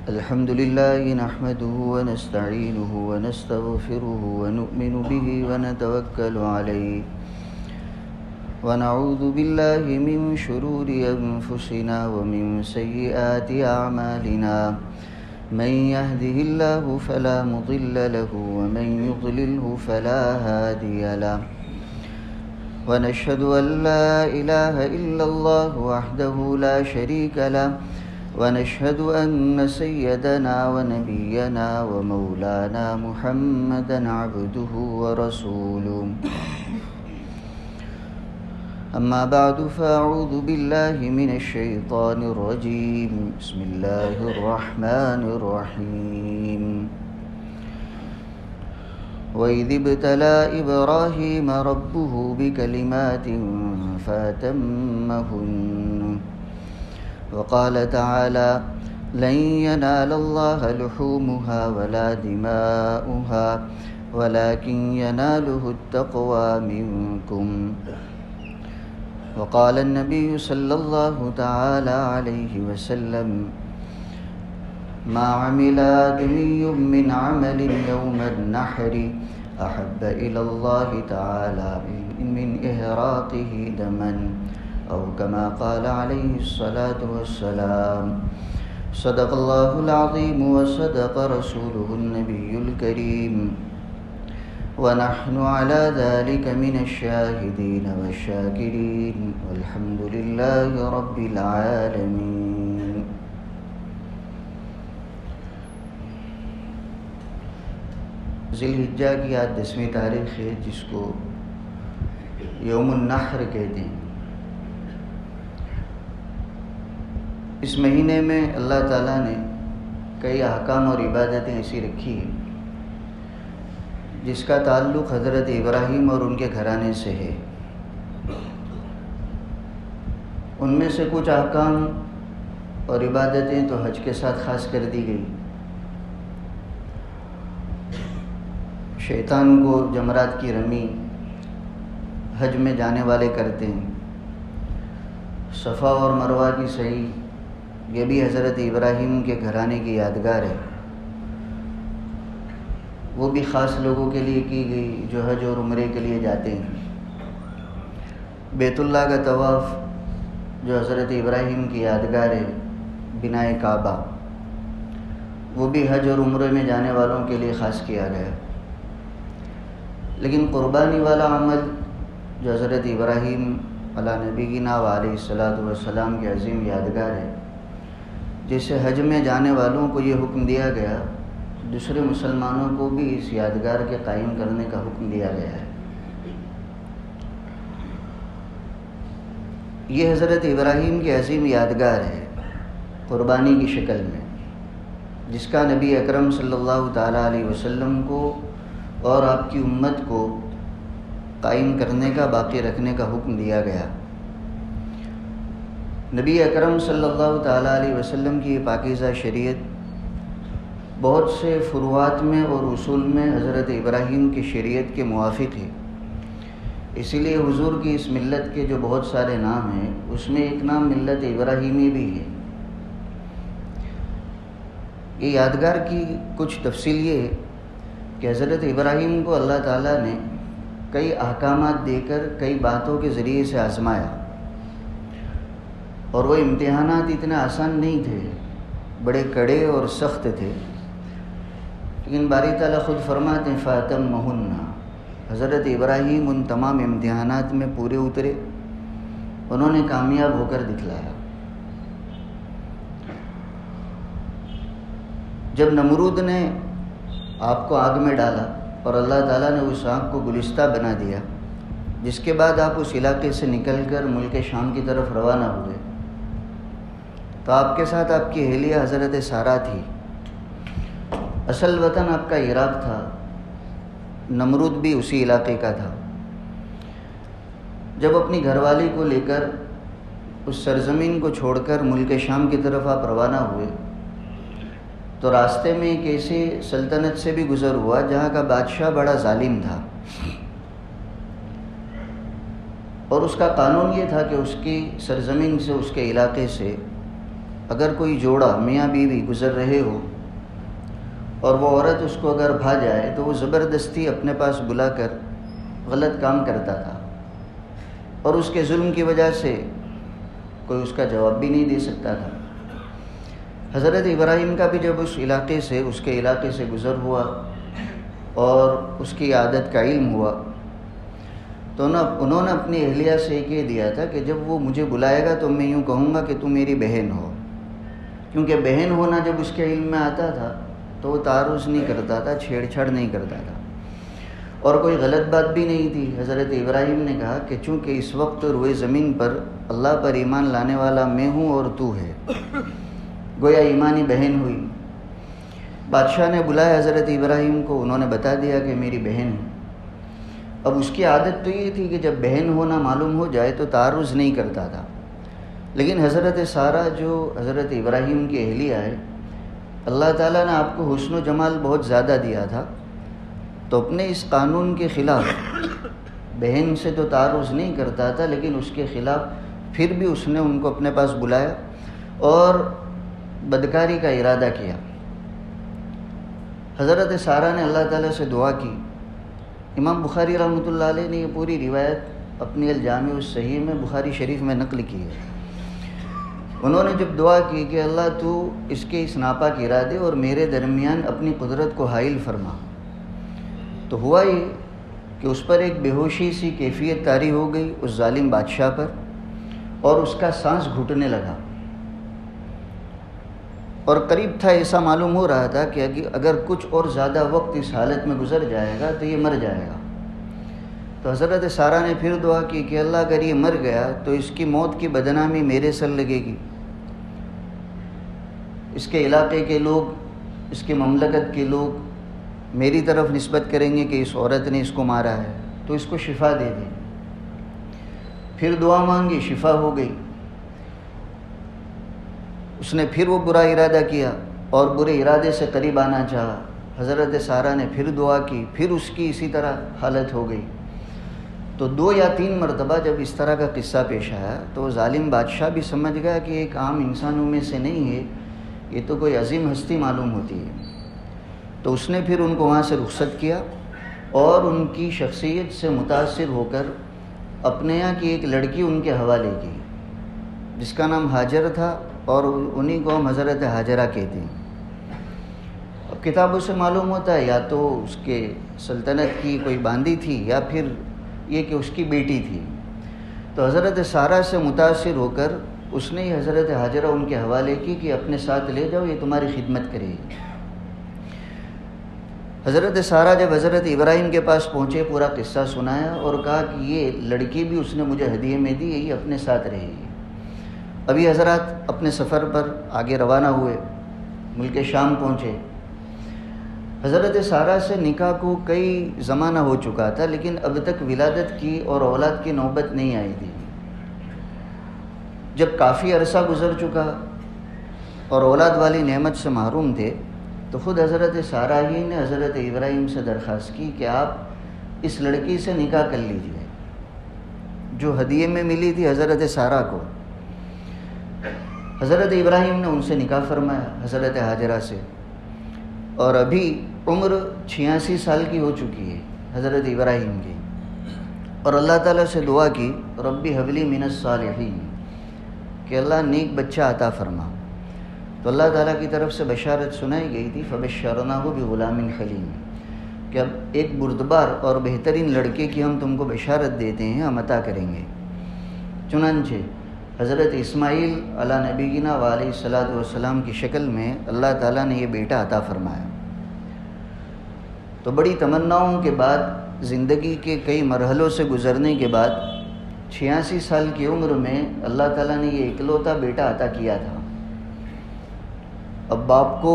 الحمد لله نحمده ونستعينه ونستغفره ونؤمن به ونتوكل عليه ونعوذ بالله من شرور أنفسنا ومن سيئات أعمالنا من يهده الله فلا مضل له ومن يضلله فلا هادي له ونشهد أن لا إله إلا الله وحده لا شريك له ونشهد أن سيدنا ونبينا ومولانا محمدا عبده ورسوله أما بعد فأعوذ بالله من الشيطان الرجيم بسم الله الرحمن الرحيم وإذ ابتلى إبراهيم ربه بكلمات فأتمهن وقال تعالى لن ينال الله لحومها ولا دماؤها ولكن يناله التقوى منكم وقال النبي صلى الله تعالى عليه وسلم ما عمل آدمي من عمل يوم النحر أحب إلى الله تعالى من إهراقه دما أو كما قال عليه الصلاة والسلام صدق الله العظيم وصدق رسوله النبي الكريم ونحن على ذلك من الشاهدين والشاكرين والحمد لله رب العالمين. ذی الحجہ کی آج 10ویں تاریخ ہے جس کو یوم النحر کہتے ہیں. اس مہینے میں اللہ تعالیٰ نے کئی احکام اور عبادتیں ایسی رکھی ہیں جس کا تعلق حضرت ابراہیم اور ان کے گھرانے سے ہے. ان میں سے کچھ احکام اور عبادتیں تو حج کے ساتھ خاص کر دی گئی. شیطان کو جمرات کی رمی حج میں جانے والے کرتے ہیں. صفا اور مروہ کی سعی یہ بھی حضرت ابراہیم کے گھرانے کی یادگار ہے. وہ بھی خاص لوگوں کے لیے کی گئی جو حج اور عمرے کے لیے جاتے ہیں. بیت اللہ کا طواف جو حضرت ابراہیم کی یادگار ہے بنائے کعبہ وہ بھی حج اور عمرے میں جانے والوں کے لیے خاص کیا گیا. لیکن قربانی والا عمل جو حضرت ابراہیم علی نبینا و علیہ الصلاۃ والسلام کی عظیم یادگار ہے جسے حج میں جانے والوں کو یہ حکم دیا گیا دوسرے مسلمانوں کو بھی اس یادگار کے قائم کرنے کا حکم دیا گیا ہے. یہ حضرت ابراہیم کی عظیم یادگار ہے قربانی کی شکل میں جس کا نبی اکرم صلی اللہ تعالیٰ علیہ وسلم کو اور آپ کی امت کو قائم کرنے کا باقی رکھنے کا حکم دیا گیا. نبی اکرم صلی اللہ تعالیٰ علیہ وسلم کی یہ پاکیزہ شریعت بہت سے فروعات میں اور اصول میں حضرت ابراہیم کی شریعت کے موافق ہے. اسی لیے حضور کی اس ملت کے جو بہت سارے نام ہیں اس میں ایک نام ملت ابراہیمی بھی ہے. یہ یادگار کی کچھ تفصیل یہ ہے کہ حضرت ابراہیم کو اللہ تعالیٰ نے کئی احکامات دے کر کئی باتوں کے ذریعے سے آزمایا اور وہ امتحانات اتنے آسان نہیں تھے, بڑے کڑے اور سخت تھے. لیکن باری تعالیٰ خود فرماتے ہیں فَأَتَمَّهُنَّ. حضرت ابراہیم ان تمام امتحانات میں پورے اترے, انہوں نے کامیاب ہو کر دکھلایا. جب نمرود نے آپ کو آگ میں ڈالا اور اللہ تعالیٰ نے اس آگ کو گلستہ بنا دیا, جس کے بعد آپ اس علاقے سے نکل کر ملک شام کی طرف روانہ ہوئے, تو آپ کے ساتھ آپ کی اہلیہ حضرت سارہ تھی. اصل وطن آپ کا عراق تھا, نمرود بھی اسی علاقے کا تھا. جب اپنی گھر والی کو لے کر اس سرزمین کو چھوڑ کر ملک شام کی طرف آپ روانہ ہوئے تو راستے میں ایک ایسی سلطنت سے بھی گزر ہوا جہاں کا بادشاہ بڑا ظالم تھا اور اس کا قانون یہ تھا کہ اس کی سرزمین سے, اس کے علاقے سے اگر کوئی جوڑا میاں بیوی گزر رہے ہو اور وہ عورت اس کو اگر بھا جائے تو وہ زبردستی اپنے پاس بلا کر غلط کام کرتا تھا، اور اس کے ظلم کی وجہ سے کوئی اس کا جواب بھی نہیں دے سکتا تھا۔ حضرت ابراہیم کا بھی جب اس کے علاقے سے گزر ہوا اور اس کی عادت کا علم ہوا تو انہوں نے اپنی اہلیہ سے کہہ دیا تھا کہ جب وہ مجھے بلائے گا تو میں یوں کہوں گا کہ تم میری بہن ہو، کیونکہ بہن ہونا جب اس کے علم میں آتا تھا تو وہ تعارض نہیں کرتا تھا، چھیڑ چھاڑ نہیں کرتا تھا، اور کوئی غلط بات بھی نہیں تھی۔ حضرت ابراہیم نے کہا کہ چونکہ اس وقت روئے زمین پر اللہ پر ایمان لانے والا میں ہوں اور تو ہے، گویا ایمانی بہن ہوئی۔ بادشاہ نے بلایا حضرت ابراہیم کو، انہوں نے بتا دیا کہ میری بہن ہے۔ اب اس کی عادت تو یہ تھی کہ جب بہن ہونا معلوم ہو جائے تو تعارض نہیں کرتا تھا، لیکن حضرت سارہ جو حضرت ابراہیم کی اہلیہ ہے، اللہ تعالیٰ نے آپ کو حسن و جمال بہت زیادہ دیا تھا، تو اپنے اس قانون کے خلاف بہن سے تو تعارض نہیں کرتا تھا، لیکن اس کے خلاف پھر بھی اس نے ان کو اپنے پاس بلایا اور بدکاری کا ارادہ کیا۔ حضرت سارہ نے اللہ تعالیٰ سے دعا کی۔ امام بخاری رحمۃ اللہ علیہ نے یہ پوری روایت اپنی الجامع الصحیح میں بخاری شریف میں نقل کی ہے۔ انہوں نے جب دعا کی کہ اللہ تو اس کے اس ناپاک ارادے اور میرے درمیان اپنی قدرت کو حائل فرما، تو ہوا یہ کہ اس پر ایک بے ہوشی سی کیفیت طاری ہو گئی اس ظالم بادشاہ پر، اور اس کا سانس گھٹنے لگا، اور قریب تھا ایسا معلوم ہو رہا تھا کہ اگر کچھ اور زیادہ وقت اس حالت میں گزر جائے گا تو یہ مر جائے گا۔ تو حضرت سارہ نے پھر دعا کی کہ اللہ اگر یہ مر گیا تو اس کی موت کی بدنامی میرے سر لگے گی، اس کے علاقے کے لوگ، اس کے مملکت کے لوگ میری طرف نسبت کریں گے کہ اس عورت نے اس کو مارا ہے، تو اس کو شفا دے دیں۔ پھر دعا مانگی، شفا ہو گئی۔ اس نے پھر وہ برا ارادہ کیا اور برے ارادے سے قریب آنا چاہا۔ حضرت سارہ نے پھر دعا کی، پھر اس کی اسی طرح حالت ہو گئی۔ تو 2 یا 3 مرتبہ جب اس طرح کا قصہ پیش آیا تو وہ ظالم بادشاہ بھی سمجھ گیا کہ ایک عام انسانوں میں سے نہیں ہے، یہ تو کوئی عظیم ہستی معلوم ہوتی ہے۔ تو اس نے پھر ان کو وہاں سے رخصت کیا اور ان کی شخصیت سے متاثر ہو کر اپنے یہاں کی ایک لڑکی ان کے حوالے کی، جس کا نام ہاجر تھا، اور انہی کو ہم حضرت ہاجرہ کہتے ہیں۔ اب کتابوں سے معلوم ہوتا ہے یا تو اس کے سلطنت کی کوئی باندی تھی یا پھر یہ کہ اس کی بیٹی تھی۔ تو حضرت سارہ سے متاثر ہو کر اس نے حضرت ہاجرہ ان کے حوالے کی کہ اپنے ساتھ لے جاؤ، یہ تمہاری خدمت کرے گی۔ حضرت سارہ جب حضرت ابراہیم کے پاس پہنچے، پورا قصہ سنایا اور کہا کہ یہ لڑکی بھی اس نے مجھے ہدیے میں دی، یہی اپنے ساتھ رہے گی۔ ابھی حضرات اپنے سفر پر آگے روانہ ہوئے، ملک شام پہنچے۔ حضرت سارہ سے نکاح کو کئی زمانہ ہو چکا تھا، لیکن اب تک ولادت کی اور اولاد کی نوبت نہیں آئی تھی۔ جب کافی عرصہ گزر چکا اور اولاد والی نعمت سے محروم تھے تو خود حضرت سارہ ہی نے حضرت ابراہیم سے درخواست کی کہ آپ اس لڑکی سے نکاح کر لیجئے، جو ہدیے میں ملی تھی حضرت سارہ کو۔ حضرت ابراہیم نے ان سے نکاح فرمایا، حضرت ہاجرہ سے، اور ابھی عمر 86 سال کی ہو چکی ہے حضرت ابراہیم کی، اور اللہ تعالیٰ سے دعا کی ربی حبلی من الصالحین کہ اللہ نیک بچہ عطا فرما۔ تو اللہ تعالیٰ کی طرف سے بشارت سنائی گئی تھی، فبشرناہ بغلام حلیم، کہ اب ایک بردبار اور بہترین لڑکے کی ہم تم کو بشارت دیتے ہیں، ہم عطا کریں گے۔ چنانچہ حضرت اسماعیل علی نبینا وعلیہ الصلاۃ والسلام کی شکل میں اللہ تعالیٰ نے یہ بیٹا عطا فرمایا۔ تو بڑی تمناؤں کے بعد، زندگی کے کئی مرحلوں سے گزرنے کے بعد 86 سال کی عمر میں اللہ تعالیٰ نے یہ اکلوتا بیٹا عطا کیا تھا۔ اب باپ کو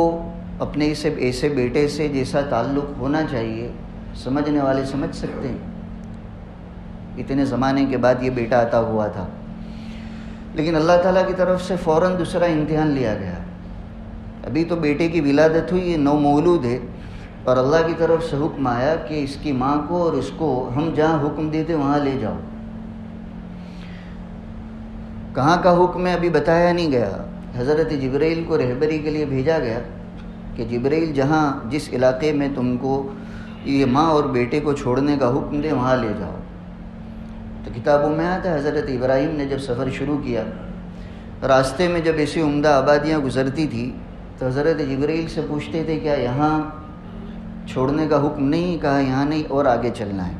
اپنے ایسے بیٹے سے جیسا تعلق ہونا چاہیے، سمجھنے والے سمجھ سکتے ہیں، اتنے زمانے کے بعد یہ بیٹا عطا ہوا تھا۔ لیکن اللہ تعالیٰ کی طرف سے فوراً دوسرا امتحان لیا گیا۔ ابھی تو بیٹے کی ولادت ہوئی، یہ نو مولود ہے، اور اللہ کی طرف سے حکم آیا کہ اس کی ماں کو اور اس کو ہم جہاں حکم دیتے وہاں لے جاؤ۔ کہاں کا حکم ہے ابھی بتایا نہیں گیا، حضرت جبرائیل کو رہبری کے لیے بھیجا گیا کہ جبرائیل جس علاقے میں تم کو یہ ماں اور بیٹے کو چھوڑنے کا حکم دے وہاں لے جاؤ۔ تو کتابوں میں آتا ہے حضرت ابراہیم نے جب سفر شروع کیا، راستے میں جب ایسی عمدہ آبادیاں گزرتی تھی تو حضرت جبرائیل سے پوچھتے تھے کیا یہاں چھوڑنے کا حکم نہیں؟ کہا یہاں نہیں، اور آگے چلنا ہے۔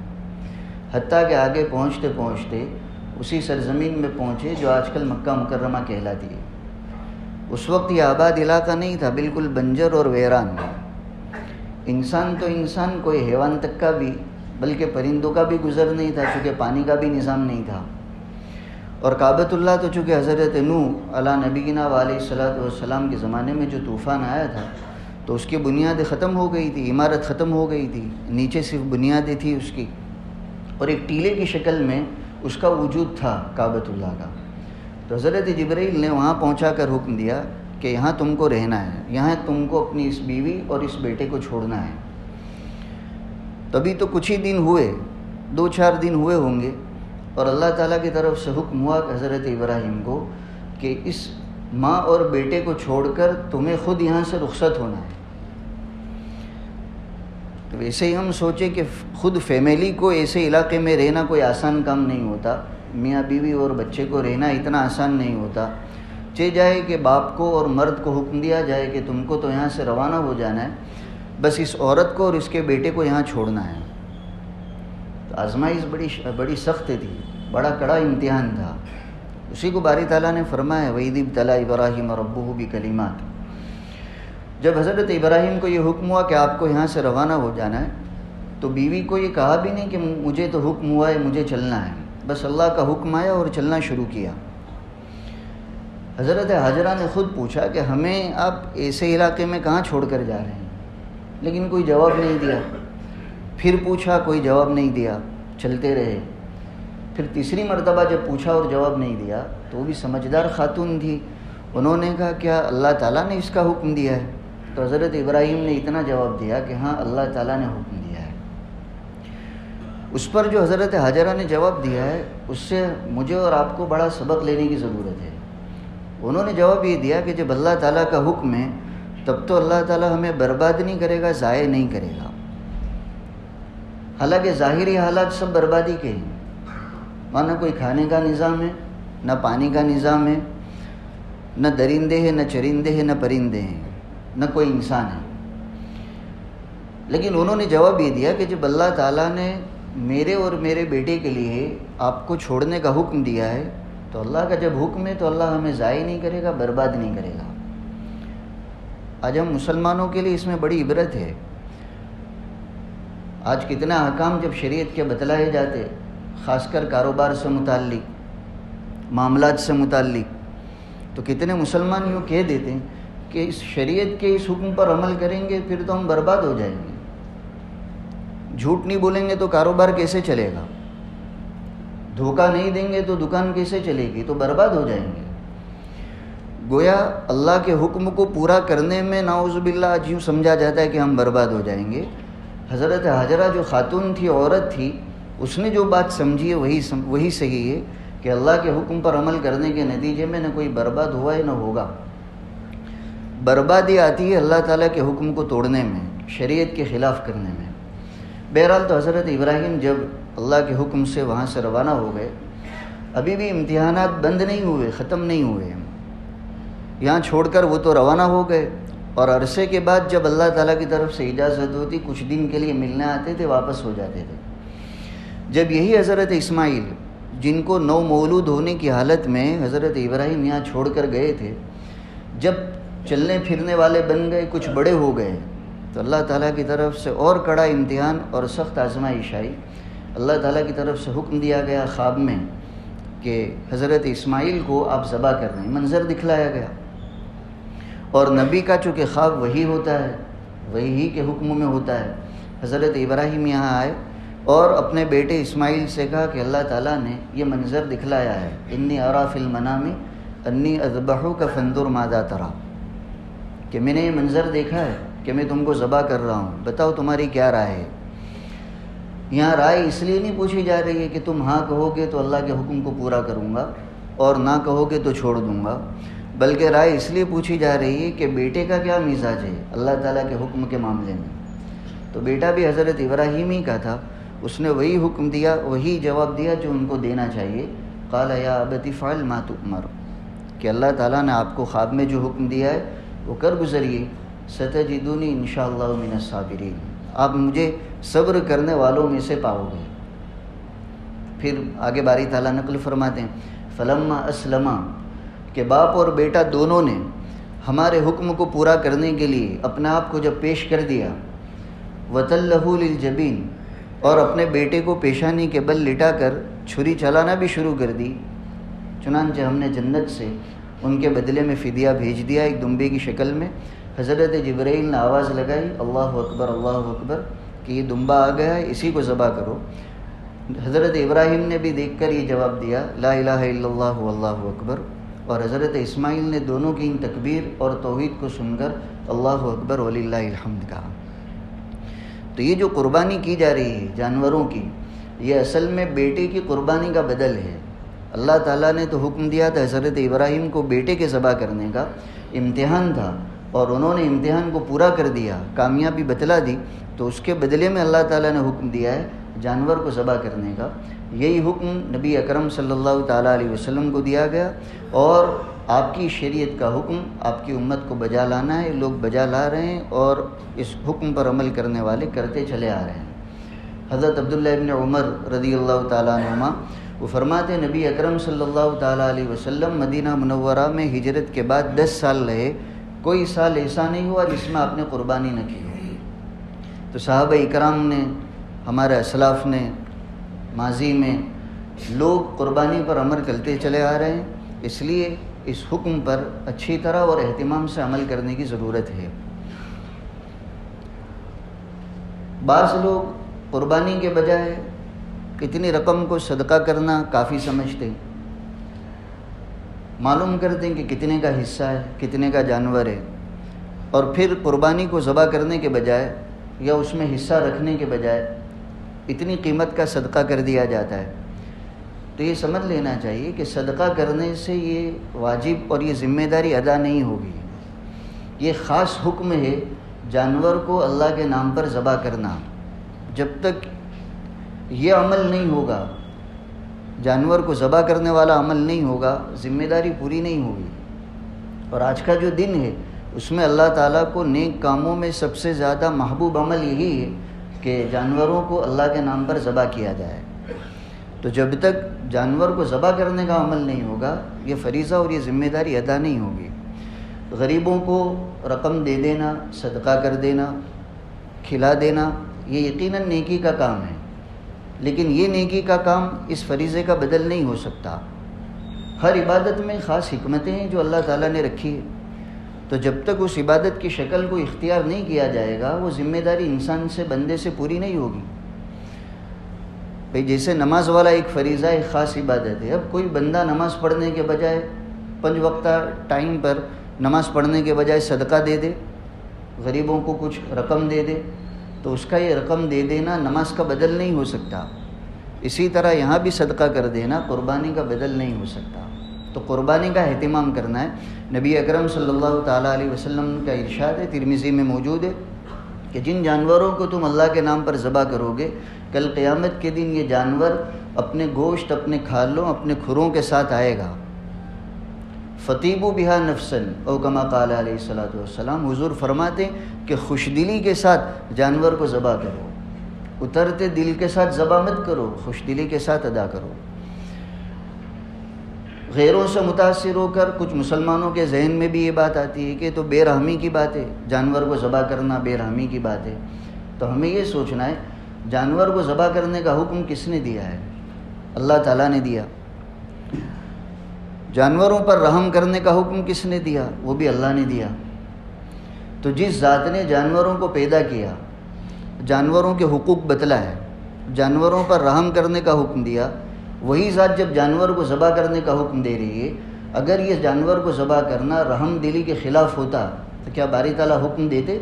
حتیٰ کہ آگے پہنچتے پہنچتے اسی سرزمین میں پہنچے جو آج کل مکہ مکرمہ کہلاتی ہے۔ اس وقت یہ آباد علاقہ نہیں تھا، بالکل بنجر اور ویران۔ انسان تو انسان، کوئی حیوان تک کا بھی، بلکہ پرندوں کا بھی گزر نہیں تھا، چونکہ پانی کا بھی نظام نہیں تھا۔ اور کعبۃ اللہ تو چونکہ حضرت نوح علیہ نبینا علیہ الصلوۃ والسلام کے زمانے میں جو طوفان آیا تھا تو اس کی بنیادیں ختم ہو گئی تھی، عمارت ختم ہو گئی تھی، نیچے صرف بنیادیں تھی اس کی، اور ایک ٹیلے کی شکل میں اس کا وجود تھا کعبۃ اللہ کا۔ تو حضرت جبرائیل نے وہاں پہنچا کر حکم دیا کہ یہاں تم کو رہنا ہے، یہاں تم کو اپنی اس بیوی اور اس بیٹے کو چھوڑنا ہے۔ تبھی تو کچھ ہی دن ہوئے، 2-4 دن ہوئے ہوں گے، اور اللہ تعالیٰ کی طرف سے حکم ہوا کہ حضرت ابراہیم کو کہ اس ماں اور بیٹے کو چھوڑ کر تمہیں خود یہاں سے رخصت ہونا ہے۔ تو ویسے ہی ہم سوچیں کہ خود فیملی کو ایسے علاقے میں رہنا کوئی آسان کام نہیں ہوتا، میاں بیوی اور بچے کو رہنا اتنا آسان نہیں ہوتا۔ چاہے جائے کہ باپ کو اور مرد کو حکم دیا جائے کہ تم کو تو یہاں سے روانہ ہو جانا ہے، بس اس عورت کو اور اس کے بیٹے کو یہاں چھوڑنا ہے۔ تو آزمائش بڑی سخت تھی، بڑا کڑا امتحان تھا۔ اسی کو باری تعالیٰ نے فرمایا وَإِذِ ابْتَلَىٰ إِبْرَاهِيمَ رَبُّهُ بِكَلِمَاتٍ۔ جب حضرت ابراہیم کو یہ حکم ہوا کہ آپ کو یہاں سے روانہ ہو جانا ہے تو بیوی کو یہ کہا بھی نہیں کہ مجھے تو حکم ہوا ہے مجھے چلنا ہے، بس اللہ کا حکم آیا اور چلنا شروع کیا۔ حضرت حاجرہ نے خود پوچھا کہ ہمیں آپ ایسے علاقے میں کہاں چھوڑ کر جا رہے ہیں، لیکن کوئی جواب نہیں دیا۔ پھر پوچھا، کوئی جواب نہیں دیا، چلتے رہے۔ پھر تیسری مرتبہ جب پوچھا اور جواب نہیں دیا تو وہ بھی سمجھدار خاتون تھی، انہوں نے کہا کیا اللہ تعالیٰ نے اس کا حکم دیا ہے؟ تو حضرت ابراہیم نے اتنا جواب دیا کہ ہاں اللہ تعالیٰ نے حکم دیا ہے۔ اس پر جو حضرت حاجرہ نے جواب دیا ہے اس سے مجھے اور آپ کو بڑا سبق لینے کی ضرورت ہے۔ انہوں نے جواب یہ دیا کہ جب اللہ تعالیٰ کا حکم ہے تب تو اللہ تعالیٰ ہمیں برباد نہیں کرے گا، ضائع نہیں کرے گا۔ حالانکہ ظاہری حالات سب بربادی کے ہیں، وہاں نہ کوئی کھانے کا نظام ہے، نہ پانی کا نظام ہے، نہ درندے ہیں، نہ چرندے ہیں، نہ پرندے ہیں، نہ کوئی انسان ہے۔ لیکن انہوں نے جواب یہ دیا کہ جب اللہ تعالیٰ نے میرے اور میرے بیٹے کے لیے آپ کو چھوڑنے کا حکم دیا ہے تو اللہ کا جب حکم ہے تو اللہ ہمیں ضائع نہیں کرے گا، برباد نہیں کرے گا۔ آج ہم مسلمانوں کے لیے اس میں بڑی عبرت ہے۔ آج کتنا احکام جب شریعت کے بتلائے جاتے، خاص کر کاروبار سے متعلق، معاملات سے متعلق، تو کتنے مسلمان یوں کہہ دیتے ہیں کہ اس شریعت کے اس حکم پر عمل کریں گے پھر تو ہم برباد ہو جائیں گے، جھوٹ نہیں بولیں گے تو کاروبار کیسے چلے گا، دھوکہ نہیں دیں گے تو دکان کیسے چلے گی، تو برباد ہو جائیں گے۔ گویا اللہ کے حکم کو پورا کرنے میں نعوذ باللہ آج یوں سمجھا جاتا ہے کہ ہم برباد ہو جائیں گے۔ حضرت حاجرہ جو خاتون تھی، عورت تھی، اس نے جو بات سمجھی ہے وہی صحیح ہے کہ اللہ کے حکم پر عمل کرنے کے نتیجے میں نہ کوئی برباد ہوا ہے نہ ہوگا۔ بربادی آتی ہے اللہ تعالیٰ کے حکم کو توڑنے میں، شریعت کے خلاف کرنے میں۔ بہرحال تو حضرت ابراہیم جب اللہ کے حکم سے وہاں سے روانہ ہو گئے، ابھی بھی امتحانات بند نہیں ہوئے، ختم نہیں ہوئے، یہاں چھوڑ کر وہ تو روانہ ہو گئے، اور عرصے کے بعد جب اللہ تعالیٰ کی طرف سے اجازت ہوتی کچھ دن کے لیے ملنے آتے تھے، واپس ہو جاتے تھے۔ جب یہی حضرت اسماعیل جن کو نو مولود ہونے کی حالت میں حضرت ابراہیم یہاں چھوڑ کر گئے تھے، جب چلنے پھرنے والے بن گئے، کچھ بڑے ہو گئے، تو اللہ تعالیٰ کی طرف سے اور کڑا امتحان اور سخت آزمائش آئی۔ اللہ تعالیٰ کی طرف سے حکم دیا گیا خواب میں کہ حضرت اسماعیل کو آپ ذبح کر رہے ہیں، منظر دکھلایا گیا۔ اور نبی کا چونکہ خواب وہی ہوتا ہے، وہی کے حکم میں ہوتا ہے، حضرت ابراہیم یہاں آئے اور اپنے بیٹے اسماعیل سے کہا کہ اللہ تعالیٰ نے یہ منظر دکھلایا ہے، انی ارا فی المنام انی اذبحک فانظر ماذا تری، کہ میں نے یہ منظر دیکھا ہے کہ میں تم کو ذبح کر رہا ہوں، بتاؤ تمہاری کیا رائے ہے۔ یہاں رائے اس لیے نہیں پوچھی جا رہی ہے کہ تم ہاں کہو گے تو اللہ کے حکم کو پورا کروں گا اور نہ کہو گے تو چھوڑ دوں گا، بلکہ رائے اس لیے پوچھی جا رہی ہے کہ بیٹے کا کیا مزاج ہے اللہ تعالیٰ کے حکم کے معاملے میں. تو بیٹا بھی حضرت ابراہیم ہی کا تھا، اس نے وہی حکم دیا، وہی جواب دیا جو ان کو دینا چاہیے. قال یا ابت افعل ما تؤمر، کہ اللہ تعالیٰ نے آپ کو خواب میں جو حکم دیا ہے وہ کر گزریے. ستجدونی انشاءاللہ من الصابرین، آپ مجھے صبر کرنے والوں میں سے پاؤ گے. پھر آگے باری تعالیٰ نقل فرماتے ہیں فلما اسلما، کہ باپ اور بیٹا دونوں نے ہمارے حکم کو پورا کرنے کے لیے اپنے آپ کو جب پیش کر دیا، وَتَلَّهُ لِلْجَبِينِ، اور اپنے بیٹے کو پیشانی کے بل لٹا کر چھری چلانا بھی شروع کر دی. چنانچہ ہم نے جنت سے ان کے بدلے میں فدیہ بھیج دیا ایک دمبے کی شکل میں. حضرت جبرائیل نے آواز لگائی اللہ اکبر کہ یہ دمبا آ گیا ہے، اسی کو ذبح کرو. حضرت ابراہیم نے بھی دیکھ کر یہ جواب دیا لا الہ الا اللہ واللہ اکبر، اور حضرت اسماعیل نے دونوں کی ان تکبیر اور توحید کو سن کر اللہ اکبر وللہ الحمد کہا. تو یہ جو قربانی کی جا رہی ہے جانوروں کی، یہ اصل میں بیٹے کی قربانی کا بدل ہے. اللہ تعالیٰ نے تو حکم دیا تھا حضرت ابراہیم کو بیٹے کے ذبح کرنے کا، امتحان تھا اور انہوں نے امتحان کو پورا کر دیا، کامیابی بتلا دی، تو اس کے بدلے میں اللہ تعالیٰ نے حکم دیا ہے جانور کو ذبح کرنے کا. یہی حکم نبی اکرم صلی اللہ تعالیٰ علیہ وسلم کو دیا گیا، اور آپ کی شریعت کا حکم آپ کی امت کو بجا لانا ہے. لوگ بجا لا رہے ہیں اور اس حکم پر عمل کرنے والے کرتے چلے آ رہے ہیں. حضرت عبداللہ ابن عمر رضی اللہ تعالیٰ عنہما وہ فرماتے نبی اکرم صلی اللہ تعالیٰ علیہ وسلم مدینہ منورہ میں ہجرت کے بعد 10 سال رہے، کوئی سال ایسا نہیں ہوا جس میں آپ نے قربانی نہ کی ہو. تو صحابہ اکرام نے، ہمارے اسلاف نے، ماضی میں لوگ قربانی پر عمل کرتے چلے آ رہے ہیں، اس لیے اس حکم پر اچھی طرح اور اہتمام سے عمل کرنے کی ضرورت ہے. بعض لوگ قربانی کے بجائے کتنی رقم کو صدقہ کرنا کافی سمجھتے ہیں، معلوم کرتے ہیں کہ کتنے کا حصہ ہے، کتنے کا جانور ہے، اور پھر قربانی کو ذبح کرنے کے بجائے یا اس میں حصہ رکھنے کے بجائے اتنی قیمت کا صدقہ کر دیا جاتا ہے. تو یہ سمجھ لینا چاہیے کہ صدقہ کرنے سے یہ واجب اور یہ ذمہ داری ادا نہیں ہوگی. یہ خاص حکم ہے جانور کو اللہ کے نام پر ذبح کرنا. جب تک یہ عمل نہیں ہوگا، جانور کو ذبح کرنے والا عمل نہیں ہوگا، ذمہ داری پوری نہیں ہوگی. اور آج کا جو دن ہے اس میں اللہ تعالیٰ کو نیک کاموں میں سب سے زیادہ محبوب عمل یہی ہے کہ جانوروں کو اللہ کے نام پر ذبح کیا جائے. تو جب تک جانور کو ذبح کرنے کا عمل نہیں ہوگا، یہ فریضہ اور یہ ذمہ داری ادا نہیں ہوگی. غریبوں کو رقم دے دینا، صدقہ کر دینا، کھلا دینا، یہ یقیناً نیکی کا کام ہے، لیکن یہ نیکی کا کام اس فریضے کا بدل نہیں ہو سکتا. ہر عبادت میں خاص حکمتیں ہیں جو اللہ تعالیٰ نے رکھی ہے. تو جب تک اس عبادت کی شکل کو اختیار نہیں کیا جائے گا، وہ ذمہ داری انسان سے، بندے سے پوری نہیں ہوگی. بھئی جیسے نماز والا ایک فریضہ، ایک خاص عبادت ہے، اب کوئی بندہ نماز پڑھنے کے بجائے 5 وقتہ ٹائم پر نماز پڑھنے کے بجائے صدقہ دے دے، غریبوں کو کچھ رقم دے دے، تو اس کا یہ رقم دے دینا نماز کا بدل نہیں ہو سکتا. اسی طرح یہاں بھی صدقہ کر دینا قربانی کا بدل نہیں ہو سکتا. تو قربانی کا اہتمام کرنا ہے. نبی اکرم صلی اللہ تعالیٰ علیہ وسلم کا ارشاد ہے، ترمذی میں موجود ہے، کہ جن جانوروں کو تم اللہ کے نام پر ذبح کرو گے، کل قیامت کے دن یہ جانور اپنے گوشت، اپنے کھالوں، اپنے کھروں کے ساتھ آئے گا. فطیبوا بہا نفسا او کما قال علیہ الصلوۃ والسلام. حضور فرماتے ہیں کہ خوش دلی کے ساتھ جانور کو ذبح کرو، اترتے دل کے ساتھ ذبح مت کرو، خوش دلی کے ساتھ ادا کرو. غیروں سے متاثر ہو کر کچھ مسلمانوں کے ذہن میں بھی یہ بات آتی ہے کہ تو بے رحمی کی بات ہے، جانور کو ذبح کرنا بے رحمی کی بات ہے. تو ہمیں یہ سوچنا ہے جانور کو ذبح کرنے کا حکم کس نے دیا ہے؟ اللہ تعالیٰ نے دیا. جانوروں پر رحم کرنے کا حکم کس نے دیا؟ وہ بھی اللہ نے دیا. تو جس ذات نے جانوروں کو پیدا کیا، جانوروں کے حقوق بتلا ہے، جانوروں پر رحم کرنے کا حکم دیا، وہی ذات جب جانور کو ذبح کرنے کا حکم دے رہی ہے، اگر یہ جانور کو ذبح کرنا رحم دلی کے خلاف ہوتا تو کیا باری تعالیٰ حکم دیتے؟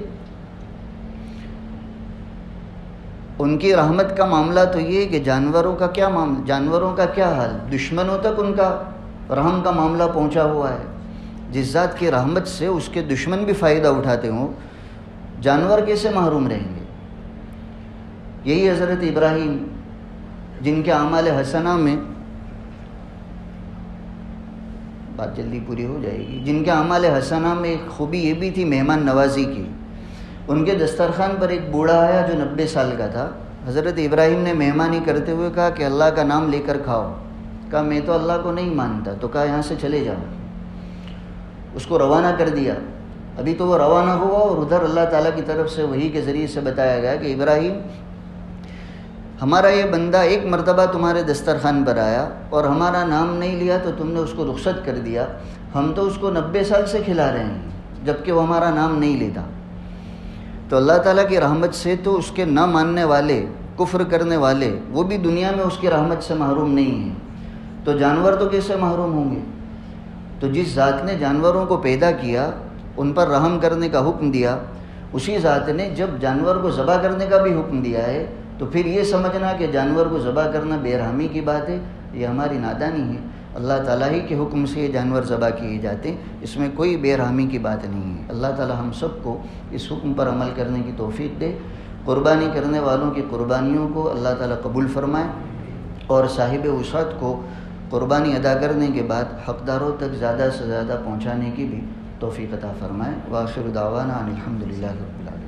ان کی رحمت کا معاملہ تو یہ ہے کہ جانوروں کا کیا جانوروں کا کیا حال، دشمنوں تک ان کا رحم کا معاملہ پہنچا ہوا ہے. جس ذات کی رحمت سے اس کے دشمن بھی فائدہ اٹھاتے ہوں، جانور کیسے محروم رہیں گے؟ یہی حضرت ابراہیم جن کے اعمال حسنہ میں، بات جلدی پوری ہو جائے گی، جن کے اعمال حسنہ میں ایک خوبی یہ بھی تھی مہمان نوازی کی. ان کے دسترخوان پر ایک بوڑھا آیا جو 90 سال کا تھا. حضرت ابراہیم نے مہمانی کرتے ہوئے کہا کہ اللہ کا نام لے کر کھاؤ. کہا میں تو اللہ کو نہیں مانتا. تو کہا یہاں سے چلے جاؤ. اس کو روانہ کر دیا. ابھی تو وہ روانہ ہوا اور ادھر اللہ تعالیٰ کی طرف سے وحی کے ذریعے سے بتایا گیا کہ ابراہیم، ہمارا یہ بندہ ایک مرتبہ تمہارے دسترخوان پر آیا اور ہمارا نام نہیں لیا تو تم نے اس کو رخصت کر دیا. ہم تو اس کو 90 سال سے کھلا رہے ہیں جبکہ وہ ہمارا نام نہیں لیتا. تو اللہ تعالیٰ کی رحمت سے تو اس کے نہ ماننے والے، کفر کرنے والے، وہ بھی دنیا میں اس کی رحمت سے محروم نہیں ہیں، تو جانور تو کیسے محروم ہوں گے؟ تو جس ذات نے جانوروں کو پیدا کیا، ان پر رحم کرنے کا حکم دیا، اسی ذات نے جب جانور کو ذبح کرنے کا بھی حکم دیا ہے، تو پھر یہ سمجھنا کہ جانور کو ذبح کرنا بے رحمی کی بات ہے، یہ ہماری نادانی ہے. اللہ تعالیٰ ہی کے حکم سے یہ جانور ذبح کیے جاتے ہیں، اس میں کوئی بے رحمی کی بات نہیں ہے. اللہ تعالیٰ ہم سب کو اس حکم پر عمل کرنے کی توفیق دے. قربانی کرنے والوں کی قربانیوں کو اللہ تعالیٰ قبول فرمائے اور صاحب وسعت کو قربانی ادا کرنے کے بعد حقداروں تک زیادہ سے زیادہ پہنچانے کی بھی توفیق عطا فرمائے. وآخر دعوانا ان الحمد للہ رب العالمین.